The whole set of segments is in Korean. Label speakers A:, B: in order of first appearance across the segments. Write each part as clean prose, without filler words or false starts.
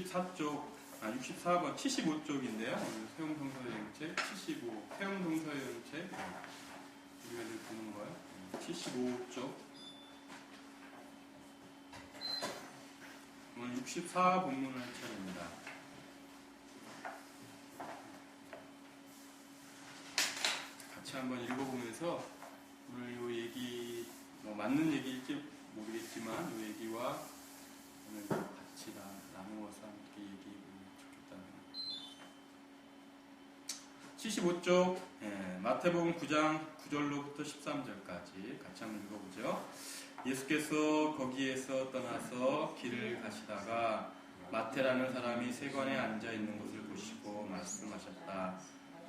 A: 64번, 75쪽인데요. 세용동서여행책 75, 세용동서여행책 우리가 이제 보는 거예요. 75쪽. 오늘 64 본문을 할 차례입니다. 같이 한번 읽어보면서 오늘 이 얘기, 맞는 얘기일지 모르겠지만 이 얘기와 오늘 같이 나누어서 함께 얘기해보면 좋겠다는 75쪽 마태복음 9장 9절로부터 13절까지 같이 한번 읽어보죠. 예수께서 거기에서 떠나서 길을 가시다가 마태라는 사람이 세관에 앉아있는 것을 보시고 말씀하셨다.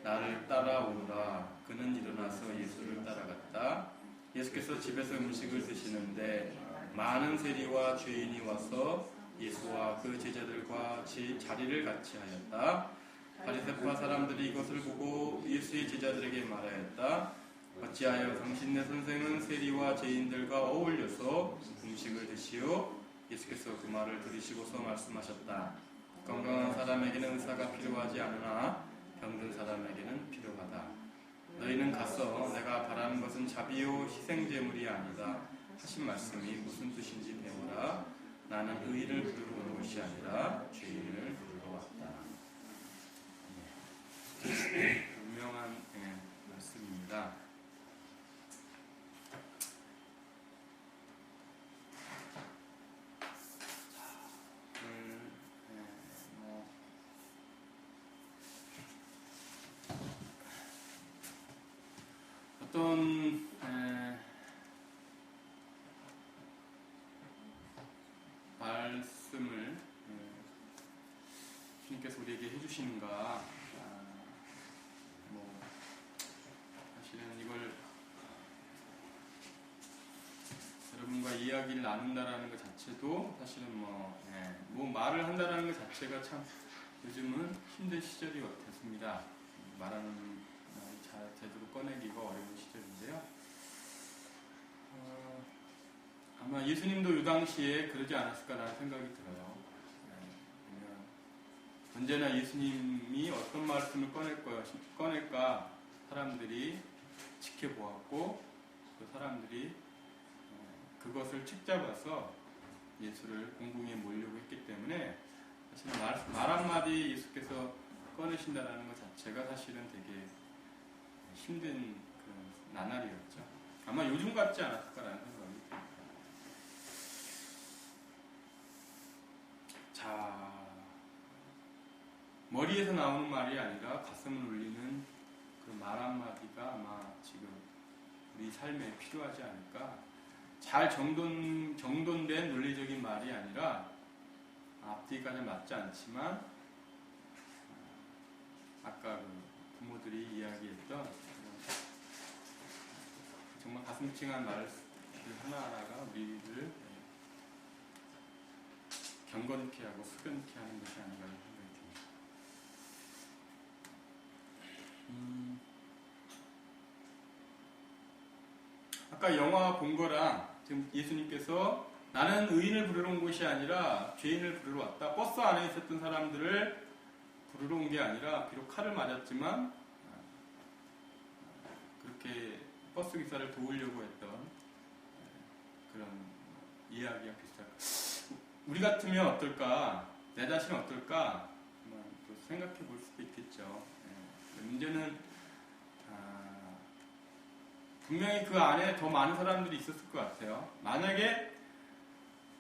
A: 나를 따라오라. 그는 일어나서 예수를 따라갔다. 예수께서 집에서 음식을 드시는데 많은 세리와 죄인이 와서 예수와 그 제자들과 자리를 같이 하였다. 바리새파 사람들이 이것을 보고 예수의 제자들에게 말하였다. 어찌하여 당신네 선생은 세리와 죄인들과 어울려서 음식을 드시오? 예수께서 그 말을 들으시고서 말씀하셨다. 건강한 사람에게는 의사가 필요하지 않으나 병든 사람에게는 필요하다. 너희는 가서 내가 바라는 것은 자비요 희생제물이 아니다 하신 말씀이 무슨 뜻인지 배우라. 나는 의인을 부르러 온 것이 아니라 죄인을 부르러 왔다. 분명한 말씀입니다. 어떤 말씀을 주님께서 우리에게 해주시는가. 사실은 이걸 여러분과 이야기를 나눈다라는 것 자체도 사실은 말을 한다라는 것 자체가 참 요즘은 힘든 시절이 됐습니다. 말하는 제대로 꺼내기가 어려운 시절인데요. 아마 예수님도 이 당시에 그러지 않았을까라는 생각이 들어요. 언제나 예수님이 어떤 말씀을 꺼낼까 사람들이 지켜보았고 그 사람들이 그것을 책잡아서 예수를 공궁에 모으려고 했기 때문에 사실 말 한마디 예수께서 꺼내신다는 것 자체가 사실은 되게 힘든 그런 나날이었죠. 아마 요즘 같지 않았을까라는 생각이 듭니다. 자, 머리에서 나오는 말이 아니라 가슴을 울리는 그 말 한마디가 아마 지금 우리 삶에 필요하지 않을까. 잘 정돈된 논리적인 말이 아니라 앞뒤까지 맞지 않지만 아까 그 부모들이 이야기했던 정말 가슴찡한 말들 하나하나가 우리를 경건케 하고 숙연케 하는 것이 아닌가 생각이 듭니다. 아까 영화 본 거랑 지금 예수님께서 나는 의인을 부르러 온 것이 아니라 죄인을 부르러 왔다. 버스 안에 있었던 사람들을 부르러 온 게 아니라 비록 칼을 맞았지만 그렇게 버스 기사를 도우려고 했던 그런 이야기가 비슷할까. 우리 같으면 어떨까? 내 자신은 어떨까? 또 생각해 볼 수도 있겠죠. 문제는 분명히 그 안에 더 많은 사람들이 있었을 것 같아요. 만약에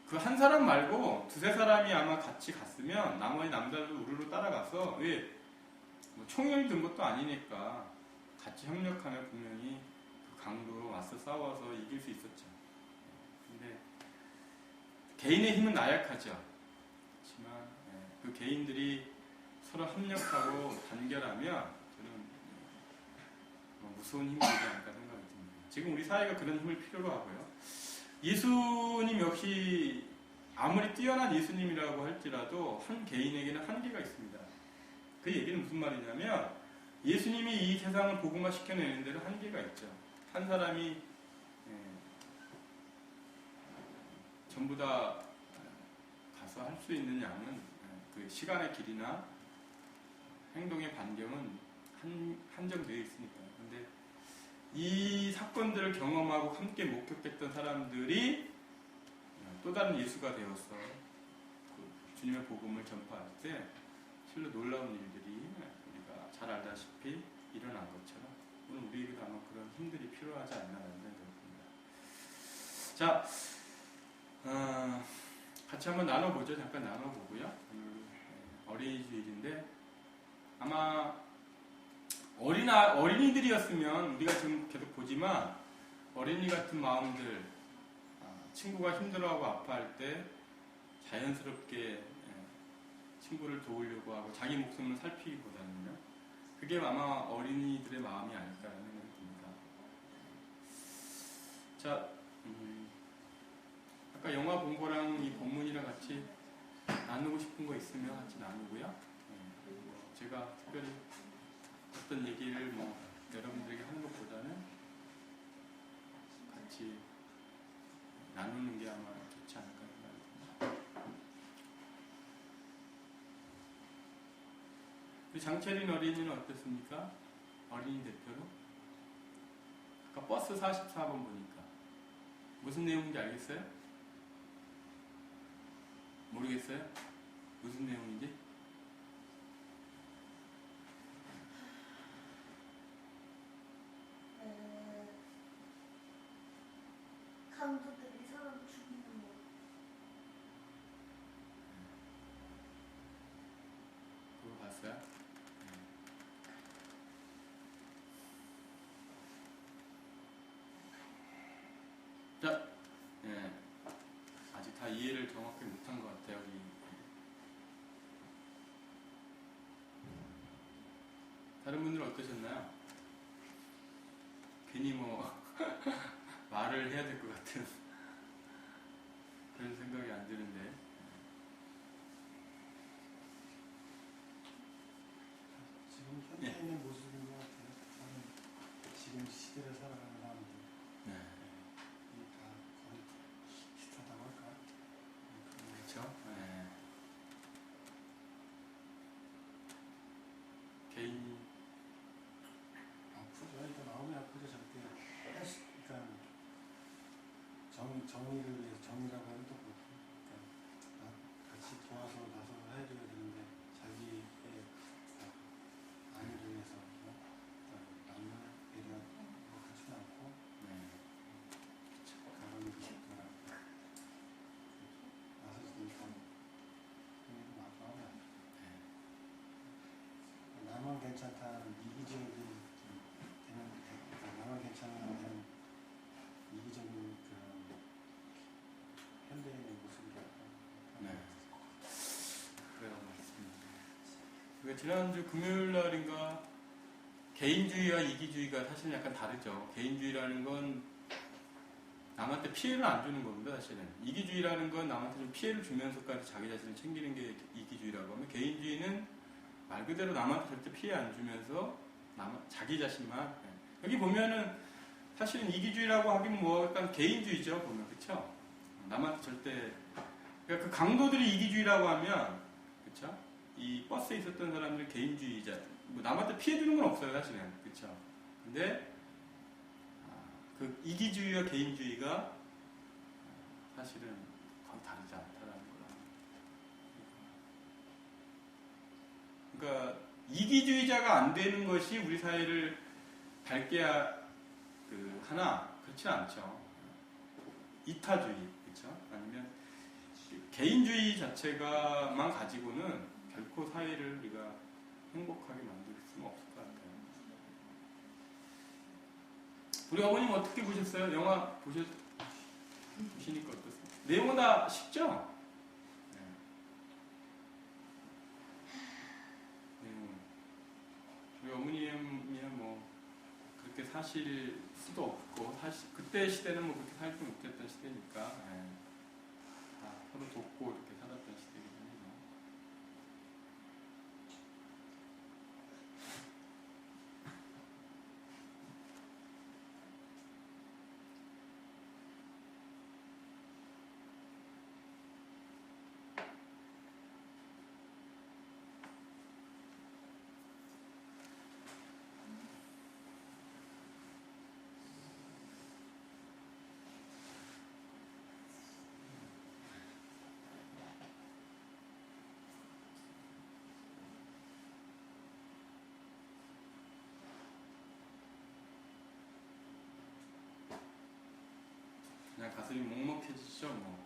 A: 그 한 사람 말고 두세 사람이 아마 같이 갔으면 나머지 남자들도 우르르 따라가서 왜 총을 든 것도 아니니까 같이 협력하면 분명히 그 강도로 맞서 싸워서 이길 수 있었죠. 근데 개인의 힘은 나약하죠. 그렇지만 그 개인들이 서로 협력하고 단결하면 저는 무서운 힘이 되지 않을까 생각이 듭니다. 지금 우리 사회가 그런 힘을 필요로 하고요. 예수님 역시 아무리 뛰어난 예수님이라고 할지라도 한 개인에게는 한계가 있습니다. 그 얘기는 무슨 말이냐면 예수님이 이 세상을 복음화 시켜내는 데는 한계가 있죠. 한 사람이 전부 다 가서 할 수 있는 양은 그 시간의 길이나 행동의 반경은 한정되어 있으니까. 근데 이 사건들을 경험하고 함께 목격했던 사람들이 또 다른 예수가 되어서 그 주님의 복음을 전파할 때 실로 놀라운 일들이 우리가 잘 알다시피 일어난 것처럼 오늘 우리에게도 아마 그런 힘들이 필요하지 않나라는 생각이 듭니다. 자, 같이 한번 나눠보죠. 잠깐 나눠보고요. 어린이 주일인데 아마 어린이들이었으면 우리가 지금 계속 보지만 어린이 같은 마음들, 친구가 힘들어하고 아파할 때 자연스럽게 친구를 도우려고 하고 자기 목숨을 살피기보다는요. 그게 아마 어린이들의 마음이 아닐까라는 생각이 듭니다. 자, 아까 영화 본 거랑 이 본문이랑 같이 나누고 싶은 거 있으면 같이 나누고요. 제가 특별히 어떤 얘기를 여러분들에게 하는 것보다는 같이 나누는 게 아마 좋지 않을까 생각합니다. 장채린 어린이는 어땠습니까? 어린이 대표로? 아까 버스 44번 보니까 무슨 내용인지 알겠어요? 모르겠어요? 무슨 내용인지?
B: 강도들이 사람 죽이는 거.
A: 그거 봤어요? 자, 아직 다 이해를 정확히 못한 것 같아요. 우리. 다른 분들은 어떠셨나요? 괜히 말을 해야 될 것 같은 그런 생각이 안 드는데.
C: 지금 현대인의 모습인 것 같아요. 저는 지금 시대를 살아가는 사람들. 다 거의 비슷하다고 할까?
A: 그렇죠? 개인
C: 아프죠. 일단 마음이 아프죠. 절대. 그러니까 정의를 위해서 정의라고 하는 것도 그렇고, 그러니까 같이 도와서 나서서 해줘야 되는데 자기의 안위를 위해서 남을 배려하고 그렇지는 않고 가만히 있거나 나서서 일단 마음이 아프죠. 나만 괜찮다는 이기적인 나만 괜찮은 이기적인 현대인의 모습이랄까.
A: 네. 그래요, 맞습니다. 그러니까 지난주 금요일 날인가 개인주의와 이기주의가 사실은 약간 다르죠. 개인주의라는 건 남한테 피해를 안 주는 겁니다, 사실은. 이기주의라는 건 남한테 좀 피해를 주면서까지 자기 자신을 챙기는 게 이기주의라고 하면, 개인주의는 말 그대로 남한테 절대 피해 안 주면서 자기 자신만. 여기 보면은 사실은 이기주의라고 하긴 약간 개인주의죠, 보면. 그쵸? 남한테 절대. 그러니까 그 강도들이 이기주의라고 하면, 그쵸? 이 버스에 있었던 사람들은 개인주의자. 남한테 피해 주는 건 없어요, 사실은. 그쵸? 근데, 그 이기주의와 개인주의가 사실은 거의 다르지 않다라는 거라. 그러니까 이기주의자가 안 되는 것이 우리 사회를 밝게 하나 그렇지 않죠. 이타주의, 그렇죠? 아니면 개인주의 자체가만 가지고는 결코 사회를 우리가 행복하게 만들 수는 없을 것 같아요. 우리 어머님 어떻게 보셨어요? 영화 보시니까 어떠세요? 내용은 다 쉽죠? 우리 어머님이야 그렇게 사실 수도 없고, 사실 그때 시대는 그렇게 살지 못했던 시대니까 다 서로 돕고 이렇게 살았던 시대이긴 합니다. 그냥 가슴이 먹먹해지죠 뭐.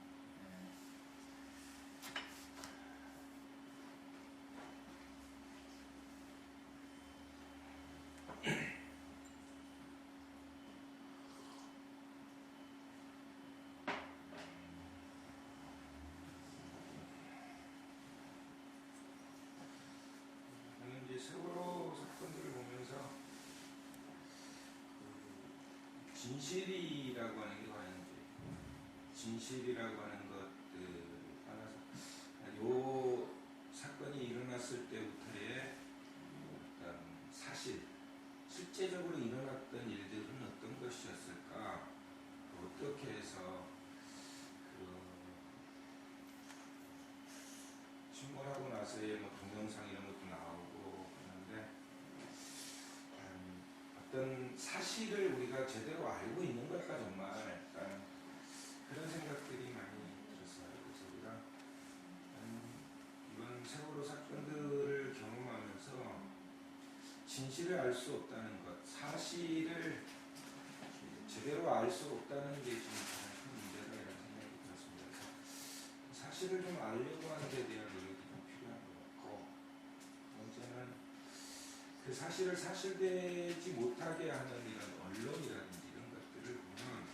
D: 저는 이제 세월호 사건들을 보면서 진실이라고 하는 게 과연 진실이라고 하는 것들 따라서 요 사건이 일어났을 때부터의 어떤 사실, 실제적으로 일어났던 일들은 어떤 것이었을까, 어떻게 해서 침몰하고 나서의 뭐 동영상 이런 것도 나오고 그런데 어떤 사실을 우리가 제대로 알고 있는 걸까 정말 그런 생각들이 많이 들었어요. 그래서 우리가 이번 세월호 사건들을 경험하면서 진실을 알 수 없다는 것, 사실을 제대로 알 수 없다는 게 지금 가장 큰 문제다 이런 생각이 들었습니다. 그래서 사실을 좀 알려고 하는 데 대한 노력이 좀 필요한 것 같고, 번째는 그 사실을 사실되지 못하게 하는 이런 언론이라든지 이런 것들을 보면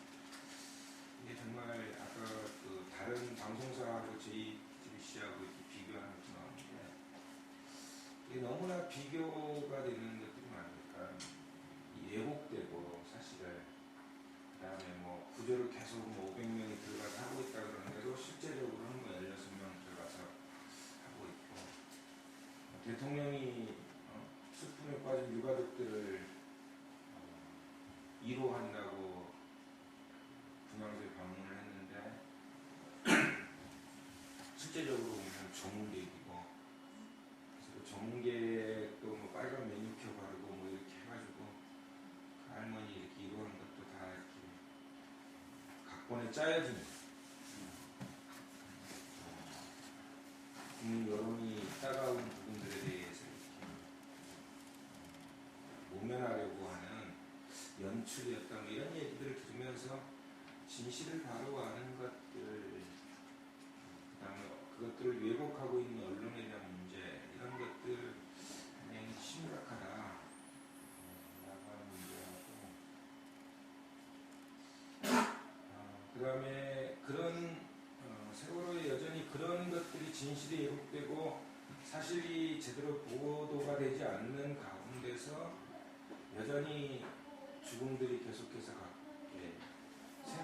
D: 이게 정말 아까 그 다른 방송사하고 JTBC하고 이렇게 비교하는 것도 나오는데 이게 너무나 비교가 되는 것들이 많으니까 왜곡되고 사실을 그다음에 뭐 구조를 계속 뭐 500명이 들어가서 하고 있다 그러는데도 실제적으로는 뭐 16명 들어가서 하고 있고, 대통령이 수품에 빠진 유가족들을 위로한다고 분향소에 방문을 했는데 실제적으로 보면 정문객이고, 그래서 그 정문객도 뭐 빨간 매니큐어 바르고 뭐 이렇게 해가지고 그 할머니 이렇게 위로한 것도 다 이렇게 각본에 짜여진 국민 여론이 따가운 부분들에 대해서 이렇게 모면하려고 하는 연출이었다 뭐 이런 얘기들을 들으면서 진실을 바로 아는 것들, 그다음에 그것들을 왜곡하고 있는 언론에 대한 문제, 이런 것들 굉장히 심각하다 라고 하는 문제하고, 그 다음에 그런 세월호에 여전히 그런 것들이 진실이 왜곡되고 사실이 제대로 보도가 되지 않는 가운데서 여전히 죽음들이 계속해서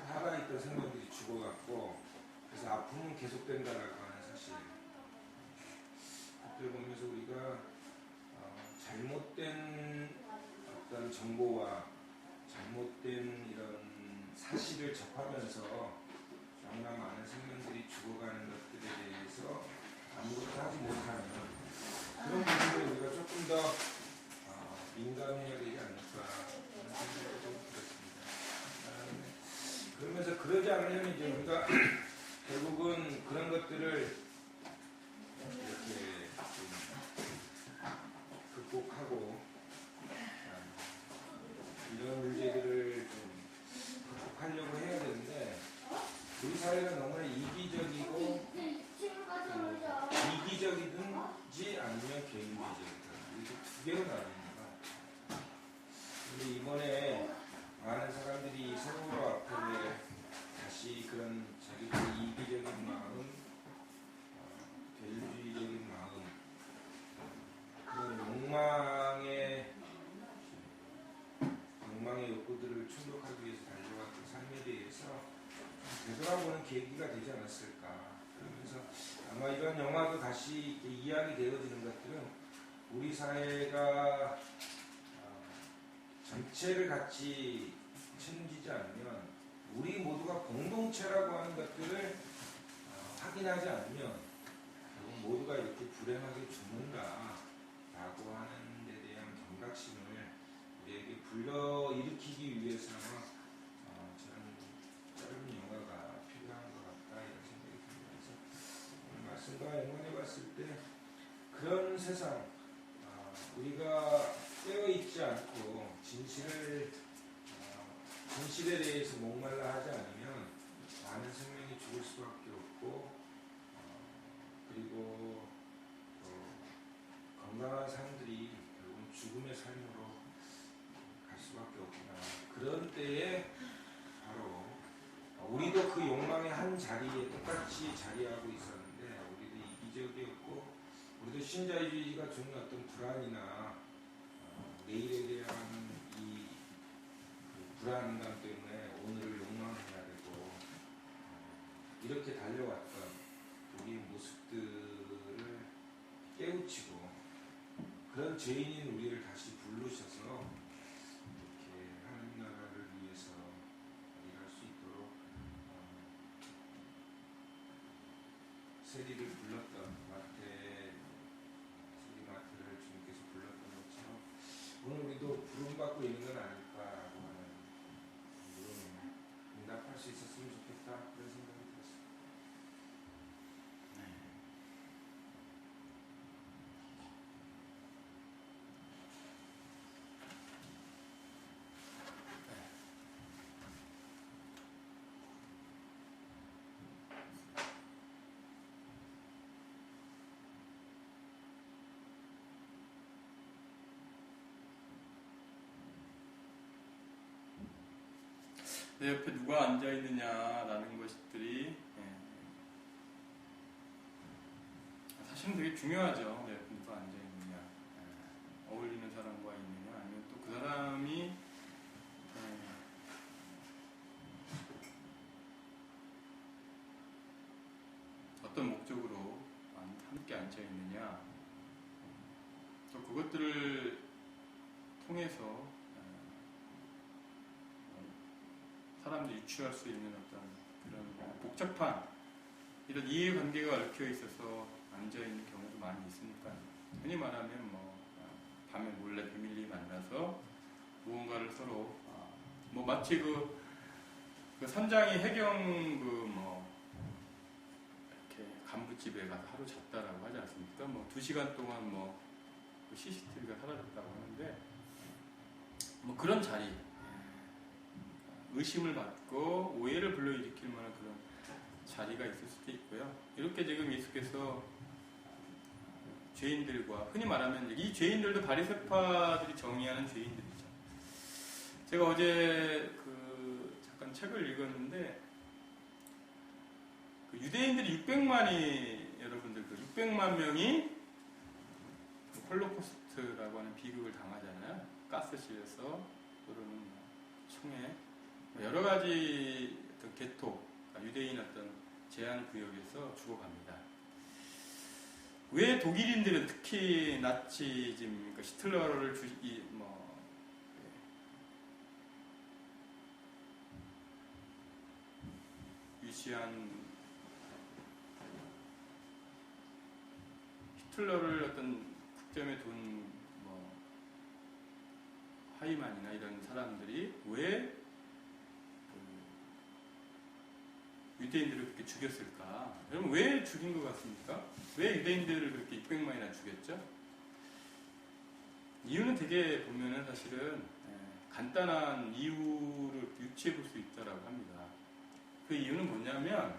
D: 살아있던 생명들이 죽어갔고, 그래서 아픔은 계속된다라고 하는 사실, 그걸 보면서 우리가 잘못된 어떤 정보와 잘못된 이런 사실을 접하면서 너무나 많은 생명들이 죽어가는 것들에 대해서 아무것도 하지 못하는 그런 부분을 우리가 조금 더 민감해야 되지 않을까 하는 생각이 좀 들었습니다. 그러면서 그러지 않으려면 이제 우리가 결국은 그런 것들을 이렇게 극복하고 이런 문제들을 좀 극복하려고 해야 되는데 우리 사회가 너무나 이기적이고 이기적이든지 아니면 개인주의적이든 이렇게 두 개로 나뉩니다. 근데 이번에 많은 사람들이 세월호 앞에 다시 그런 자기들의 이기적인 마음, 개인주의적인 마음, 그런 욕망의 욕구들을 충족하기 위해서 달려왔던 삶에 대해서 되돌아보는 계기가 되지 않았을까. 그러면서 아마 이런 영화도 다시 이야기 되어지는 것들은 우리 사회가 전체를 같이 책임지지 않으면, 우리 모두가 공동체라고 하는 것들을 확인하지 않으면 결국 모두가 이렇게 불행하게 죽는다라고 하는 데 대한 경각심을 우리에게 불러일으키기 위해서는 저는 짧은 영화가 필요한 것 같다 이런 생각이 듭니다. 그래서 오늘 말씀과 연관해 봤을 때 그런 세상, 우리가 깨어있지 않고 진실에 대해서 목말라 하지 않으면 많은 생명이 죽을 수밖에 없고 그리고 건강한 사람들이 결국은 죽음의 삶으로 갈 수밖에 없구나. 그런 때에 바로 우리도 그 욕망의 한 자리에 똑같이 자리하고 있었는데 우리도 이기적이었고 우리도 신자유주의가 주는 어떤 불안이나 내일에 대한 이 불안감 때문에 오늘을 욕망해야 되고 이렇게 달려왔던 우리의 모습들을 깨우치고 그런 죄인인 우리를 다시 부르셔서 이렇게 하나님 나라를 위해서 일할 수 있도록 세리를 불렀던 세리마트를 주님께서 불렀던 것처럼 오늘 우리도 부름받고 있는 건 아닐까라고 하는 물음에 응답할 수 있었으면 좋겠다 그런 생각이 들었습니다.
A: 내 옆에 누가 앉아 있느냐라는 것들이 사실은 되게 중요하죠. 내 옆에 누가 앉아 있느냐, 어울리는 사람과 있느냐, 아니면 또 그 사람이 어떤 목적으로 함께 앉아 있느냐, 또 그것들을 통해서 사람들이 유추할 수 있는 어떤 그런 복잡한 이런 이해관계가 얽혀 있어서 앉아 있는 경우도 많이 있으니까 흔히 말하면 밤에 몰래 비밀리 만나서 무언가를 서로 마치 그 선장이 해경 이렇게 간부집에 가서 하루 잤다라고 하지 않습니까? 2시간 동안 그 CCTV가 사라졌다고 하는데 그런 자리. 의심을 받고 오해를 불러일으킬 만한 그런 자리가 있을 수도 있고요. 이렇게 지금 예수께서 죄인들과 흔히 말하면 이 죄인들도 바리새파들이 정의하는 죄인들이죠. 제가 어제 잠깐 책을 읽었는데 유대인들이 600만이 여러분들 600만 명이 홀로코스트라고 하는 비극을 당하잖아요. 가스실에서 또는 총에 여러 가지 어떤 개토, 유대인 어떤 제한 구역에서 죽어갑니다. 왜 독일인들은 특히 나치즘, 그러니까 히틀러를 유시한 히틀러를 어떤 국점에 둔 하이만이나 이런 사람들이 왜 유대인들을 그렇게 죽였을까? 여러분 왜 죽인 것 같습니까? 왜 유대인들을 그렇게 600만이나 죽였죠? 이유는 되게 보면은 사실은 간단한 이유를 유추해 볼 수 있다라고 합니다. 그 이유는 뭐냐면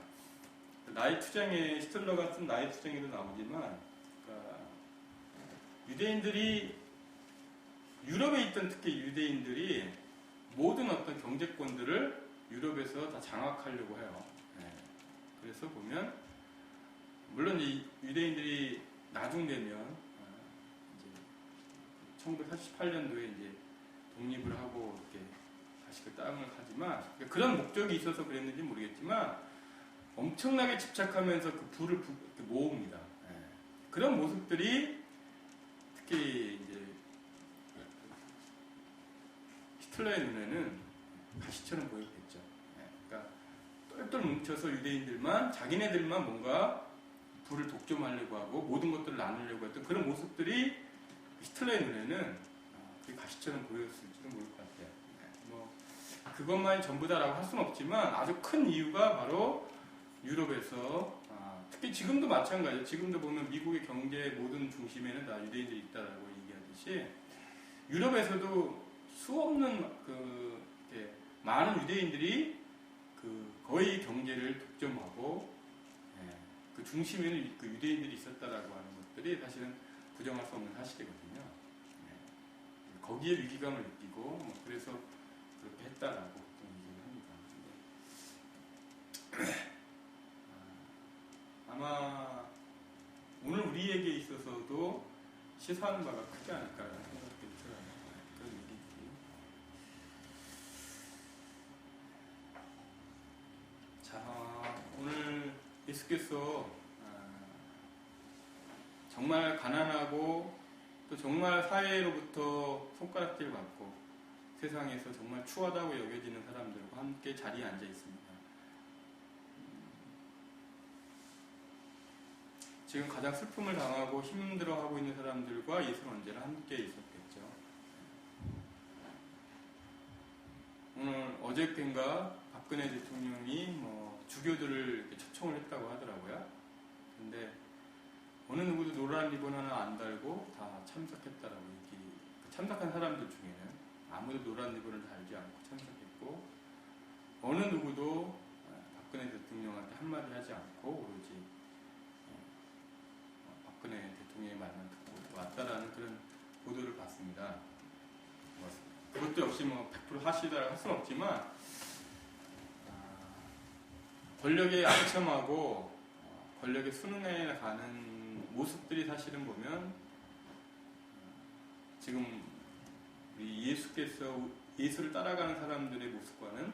A: 나이 투쟁에 히틀러 같은 나이 투쟁에도 나오지만 그러니까 유대인들이 유럽에 있던 특히 유대인들이 모든 어떤 경제권들을 유럽에서 다 장악하려고 해요. 그래서 보면 물론 이 유대인들이 나중 되면 이제 1948년도에 이제 독립을 하고 이렇게 다시 그 땅을 가지만 그런 목적이 있어서 그랬는지 모르겠지만 엄청나게 집착하면서 그 불을 모읍니다. 그런 모습들이 특히 이제 히틀러의 눈에는 가시처럼 보였겠죠. 그러니까 똘똘 뭉쳐서 유대인들만 자기네들만 뭔가 불을 독점하려고 하고 모든 것들을 나누려고 했던 그런 모습들이 히틀러의 눈에는 그게 가시처럼 보였을지도 모를 것 같아요. 그것만이 전부다라고 할 수는 없지만 아주 큰 이유가 바로 유럽에서 특히 지금도 마찬가지예요. 지금도 보면 미국의 경제 모든 중심에는 다 유대인들이 있다라고 얘기하듯이 유럽에서도 수없는 많은 유대인들이 그 거의 경제를 독점하고 그 중심에는 그 유대인들이 있었다라고 하는 것들이 사실은 부정할 수 없는 사실이거든요. 거기에 위기감을 느끼고 그래서 그렇게 했다라고 보통 얘기를 합니다. 아마 오늘 우리에게 있어서도 시사하는 바가 크지 않을까라는 생각이 들어요. 그런 얘기지. 자, 오늘 예수께서 정말 가난하고 또 정말 사회로부터 손가락질 받고 세상에서 정말 추하다고 여겨지는 사람들과 함께 자리에 앉아 있습니다. 지금 가장 슬픔을 당하고 힘들어하고 있는 사람들과 예수는 언제나 함께 있었겠죠. 오늘 어저께인가 박근혜 대통령이 주교들을 이렇게 초청을 했다고 하더라고요. 근데 어느 누구도 노란 리본 하나 안 달고 다 참석했다라고 참석한 사람들 중에는 아무도 노란 리본을 달지 않고 참석했고 어느 누구도 박근혜 대통령한테 한마디 하지 않고 오로지 박근혜 대통령의 말만 듣고 왔다라는 그런 보도를 봤습니다. 그것도 역시 100% 하시다라고 할 수는 없지만 권력에 안첨하고 권력에 순응해 가는 모습들이 사실은 보면 지금 우리 예수께서 예수를 따라가는 사람들의 모습과는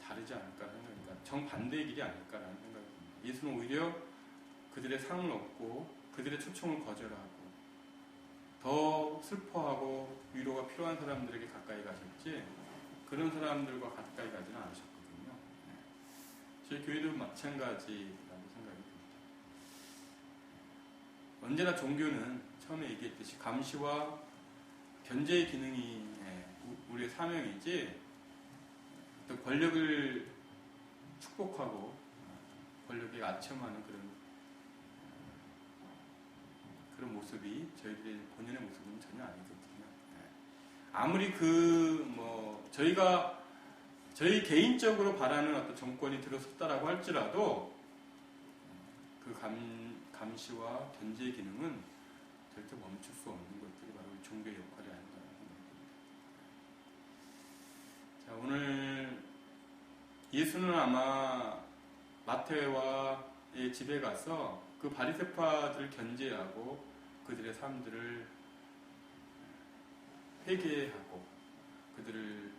A: 다르지 않을까라는 생각입니다. 정반대의 길이 아닐까라는 생각이 듭니다. 예수는 오히려 그들의 상을 얻고 그들의 초청을 거절하고 더 슬퍼하고 위로가 필요한 사람들에게 가까이 가셨지 그런 사람들과 가까이 가지는 않으셨거든요. 저희 교회도 마찬가지라고 생각이 듭니다. 언제나 종교는 처음에 얘기했듯이 감시와 견제의 기능이 우리의 사명이지 또 권력을 축복하고 권력에 아첨하는 그런 모습이 저희들의 본연의 모습은 전혀 아니거든요. 아무리 저희 개인적으로 바라는 어떤 정권이 들어섰다라고 할지라도 그 감시와 견제의 기능은 절대 멈출 수 없는 것들이 바로 종교의 역할이 아닌가라는 생각입니다. 자, 오늘 예수는 아마 마태와의 집에 가서 그 바리새파들을 견제하고 그들의 삶들을 회개하고 그들을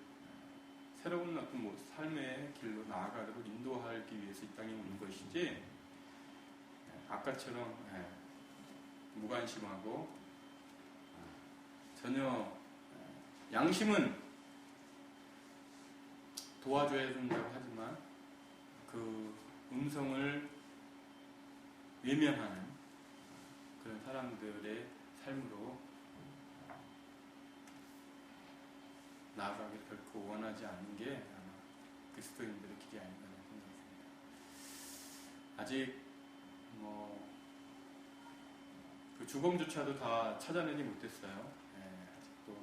A: 새로운 어떤 삶의 길로 나아가도록 인도하기 위해서 이 땅에 온 것이지 아까처럼 무관심하고 전혀 양심은 도와줘야 된다고 하지만 그 음성을 외면하는 그런 사람들의 삶으로 나아가기를 결코 원하지 않는 게 아마 그리스도인들의 길이 아닌가 생각합니다. 아직 그 주검조차도 다 찾아내지 못했어요. 아직도